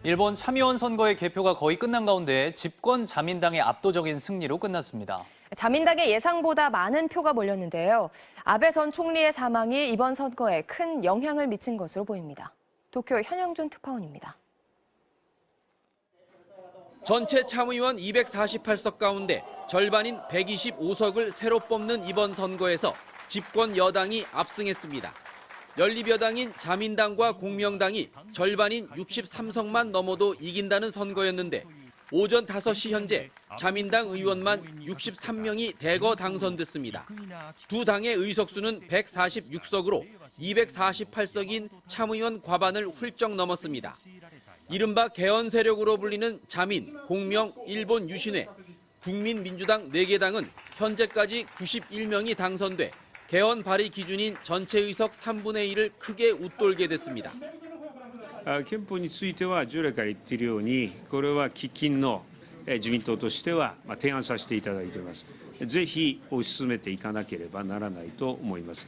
일본 참의원 선거의 개표가 거의 끝난 가운데 집권 자민당의 압도적인 승리로 끝났습니다. 자민당의 예상보다 많은 표가 몰렸는데요. 아베 전 총리의 사망이 이번 선거에 큰 영향을 미친 것으로 보입니다. 도쿄 현영준 특파원입니다. 전체 참의원 248석 가운데 절반인 125석을 새로 뽑는 이번 선거에서 집권 여당이 압승했습니다. 연립여당인 자민당과 공명당이 절반인 63석만 넘어도 이긴다는 선거였는데 오전 5시 현재 자민당 의원만 63명이 대거 당선됐습니다. 두 당의 의석수는 146석으로 248석인 참의원 과반을 훌쩍 넘었습니다. 이른바 개헌 세력으로 불리는 자민, 공명, 일본 유신회, 국민민주당 4개 당은 현재까지 91명이 당선돼 개헌 발의 기준인 전체 의석 3분의 1을 크게 웃돌게 됐습니다. 憲法については従来から言っているようにこれは喫緊の自民党としては提案させていただいています。ぜひ推し進めていかなければならないと思います。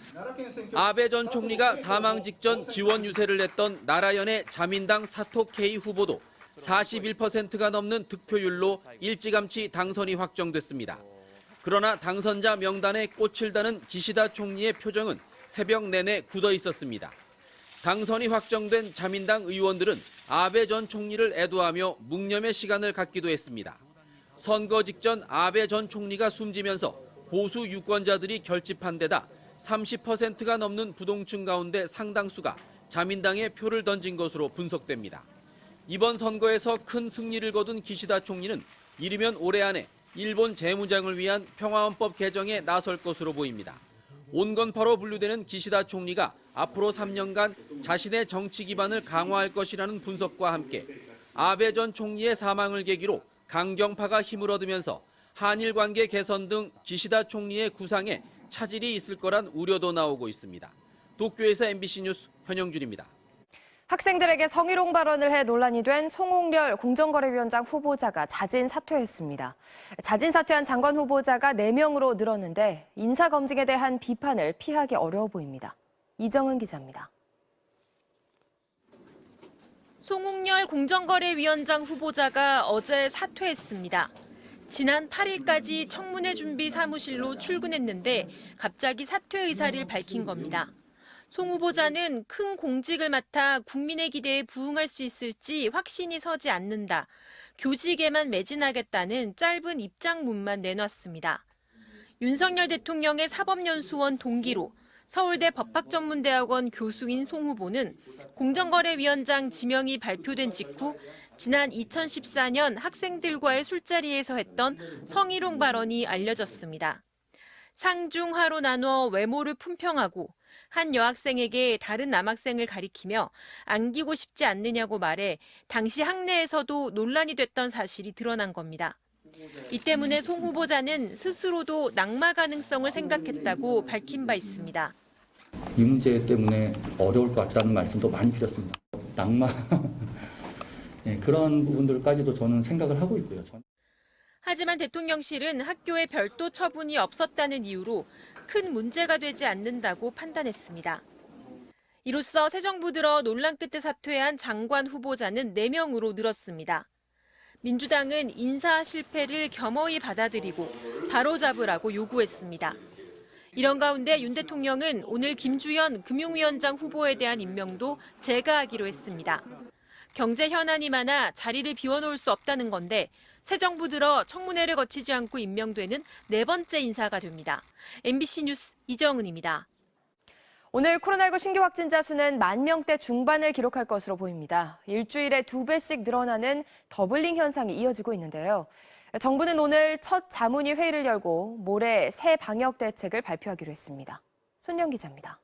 아베 전 총리가 사망 직전 지원 유세를 했던 나라연의 자민당 사토 케이 후보도 41%가 넘는 득표율로 일찌감치 당선이 확정됐습니다. 그러나 당선자 명단에 꽃을 다는 기시다 총리의 표정은 새벽 내내 굳어 있었습니다. 당선이 확정된 자민당 의원들은 아베 전 총리를 애도하며 묵념의 시간을 갖기도 했습니다. 선거 직전 아베 전 총리가 숨지면서 보수 유권자들이 결집한 데다 30%가 넘는 부동층 가운데 상당수가 자민당에 표를 던진 것으로 분석됩니다. 이번 선거에서 큰 승리를 거둔 기시다 총리는 이르면 올해 안에 일본 재무장을 위한 평화헌법 개정에 나설 것으로 보입니다. 온건파로 분류되는 기시다 총리가 앞으로 3년간 자신의 정치 기반을 강화할 것이라는 분석과 함께 아베 전 총리의 사망을 계기로 강경파가 힘을 얻으면서 한일 관계 개선 등 기시다 총리의 구상에 차질이 있을 거란 우려도 나오고 있습니다. 도쿄에서 MBC 뉴스 현영준입니다. 학생들에게 성희롱 발언을 해 논란이 된 송홍렬 공정거래위원장 후보자가 자진 사퇴했습니다. 자진 사퇴한 장관 후보자가 4명으로 늘었는데 인사검증에 대한 비판을 피하기 어려워 보입니다. 이정은 기자입니다. 송홍렬 공정거래위원장 후보자가 어제 사퇴했습니다. 지난 8일까지 청문회 준비 사무실로 출근했는데 갑자기 사퇴 의사를 밝힌 겁니다. 송 후보자는 큰 공직을 맡아 국민의 기대에 부응할 수 있을지 확신이 서지 않는다. 교직에만 매진하겠다는 짧은 입장문만 내놨습니다. 윤석열 대통령의 사법연수원 동기로 서울대 법학전문대학원 교수인 송 후보는 공정거래위원장 지명이 발표된 직후 지난 2014년 학생들과의 술자리에서 했던 성희롱 발언이 알려졌습니다. 상중하로 나눠 외모를 품평하고 한 여학생에게 다른 남학생을 가리키며 안기고 싶지 않느냐고 말해 당시 학내에서도 논란이 됐던 사실이 드러난 겁니다. 이 때문에 송 후보자는 스스로도 낙마 가능성을 생각했다고 밝힌 바 있습니다. 이 문제 때문에 어려울 것 같다는 말씀도 많이 드렸습니다. 낙마 네, 그런 부분들까지도 저는 생각을 하고 있고요. 하지만 대통령실은 학교에 별도 처분이 없었다는 이유로 큰 문제가 되지 않는다고 판단했습니다. 이로써 새 정부 들어 논란 끝에 사퇴한 장관 후보자는 4명으로 늘었습니다. 민주당은 인사 실패를 겸허히 받아들이고 바로잡으라고 요구했습니다. 이런 가운데 윤 대통령은 오늘 김주현 금융위원장 후보에 대한 임명도 제거하기로 했습니다. 경제 현안이 많아 자리를 비워놓을 수 없다는 건데 새 정부 들어 청문회를 거치지 않고 임명되는 4번째 인사가 됩니다. MBC 뉴스 이정은입니다. 오늘 코로나19 신규 확진자 수는 10,000명대 중반을 기록할 것으로 보입니다. 일주일에 2배씩 늘어나는 더블링 현상이 이어지고 있는데요. 정부는 오늘 첫 자문위 회의를 열고 모레 새 방역 대책을 발표하기로 했습니다. 손영 기자입니다.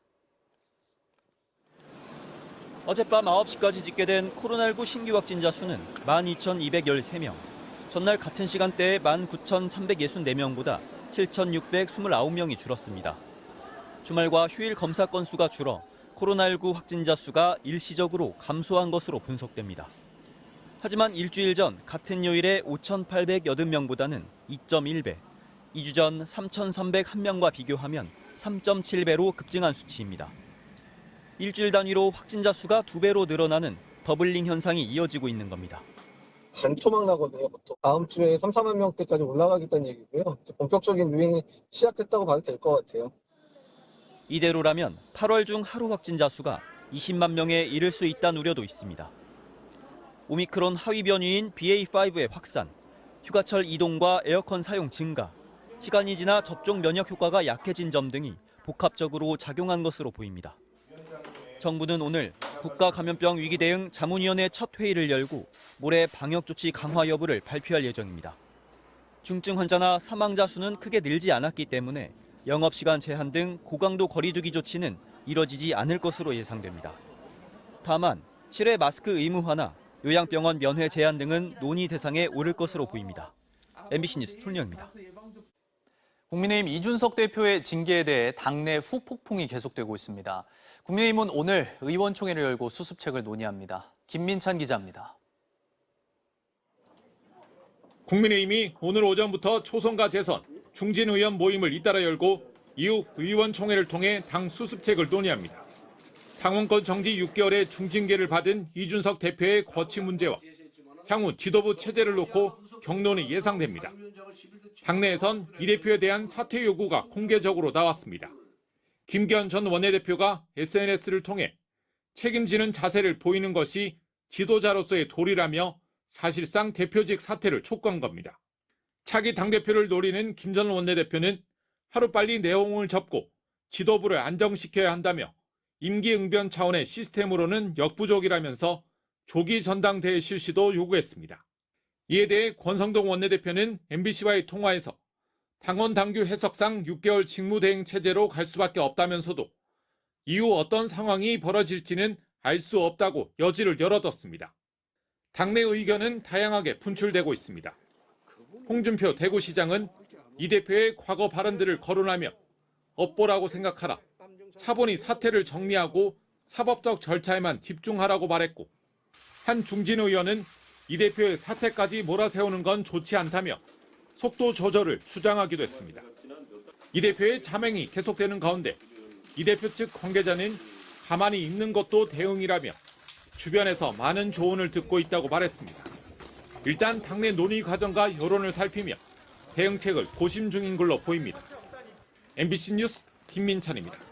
어젯밤 9시까지 집계된 코로나19 신규 확진자 수는 12,213명. 전날 같은 시간대에 19,364명보다 7,629명이 줄었습니다. 주말과 휴일 검사 건수가 줄어 코로나19 확진자 수가 일시적으로 감소한 것으로 분석됩니다. 하지만 일주일 전 같은 요일에 5,880명보다는 2.1배, 2주 전 3,301명과 비교하면 3.7배로 급증한 수치입니다. 일주일 단위로 확진자 수가 2배로 늘어나는 더블링 현상이 이어지고 있는 겁니다. 반토막 나거든요. 보통 다음 주에 3, 4만 명대까지 올라가겠다는 얘기고요. 본격적인 유행이 시작됐다고 봐도 될 것 같아요. 이대로라면 8월 중 하루 확진자 수가 20만 명에 이를 수 있다는 우려도 있습니다. 오미크론 하위 변이인 BA.5의 확산, 휴가철 이동과 에어컨 사용 증가, 시간이 지나 접종 면역 효과가 약해진 점 등이 복합적으로 작용한 것으로 보입니다. 정부는 오늘 국가감염병 위기 대응 자문위원회 첫 회의를 열고 모레 방역 조치 강화 여부를 발표할 예정입니다. 중증 환자나 사망자 수는 크게 늘지 않았기 때문에 영업시간 제한 등 고강도 거리두기 조치는 이뤄지지 않을 것으로 예상됩니다. 다만 실외 마스크 의무화나 요양병원 면회 제한 등은 논의 대상에 오를 것으로 보입니다. MBC 뉴스 손영입니다. 국민의힘 이준석 대표의 징계에 대해 당내 후폭풍이 계속되고 있습니다. 국민의힘은 오늘 의원총회를 열고 수습책을 논의합니다. 김민찬 기자입니다. 국민의힘이 오늘 오전부터 초선과 재선, 중진 의원 모임을 잇따라 열고 이후 의원총회를 통해 당 수습책을 논의합니다. 당원권 정지 6개월의 중징계를 받은 이준석 대표의 거취 문제와 향후 지도부 체제를 놓고 격론이 예상됩니다. 당내에선 이 대표에 대한 사퇴 요구가 공개적으로 나왔습니다. 김기현 전 원내대표가 SNS를 통해 책임지는 자세를 보이는 것이 지도자로서의 도리라며 사실상 대표직 사퇴를 촉구한 겁니다. 차기 당대표를 노리는 김 전 원내대표는 하루빨리 내홍을 접고 지도부를 안정시켜야 한다며 임기응변 차원의 시스템으로는 역부족이라면서 조기 전당대회 실시도 요구했습니다. 이에 대해 권성동 원내대표는 MBC와의 통화에서 당원 당규 해석상 6개월 직무대행 체제로 갈 수밖에 없다면서도 이후 어떤 상황이 벌어질지는 알 수 없다고 여지를 열어뒀습니다. 당내 의견은 다양하게 분출되고 있습니다. 홍준표 대구시장은 이 대표의 과거 발언들을 거론하며 업보라고 생각하라, 차분히 사태를 정리하고 사법적 절차에만 집중하라고 말했고, 한 중진 의원은 이 대표의 사퇴까지 몰아세우는 건 좋지 않다며 속도 조절을 주장하기도 했습니다. 이 대표의 자맹이 계속되는 가운데 이 대표 측 관계자는 가만히 있는 것도 대응이라며 주변에서 많은 조언을 듣고 있다고 말했습니다. 일단 당내 논의 과정과 여론을 살피며 대응책을 고심 중인 걸로 보입니다. MBC 뉴스 김민찬입니다.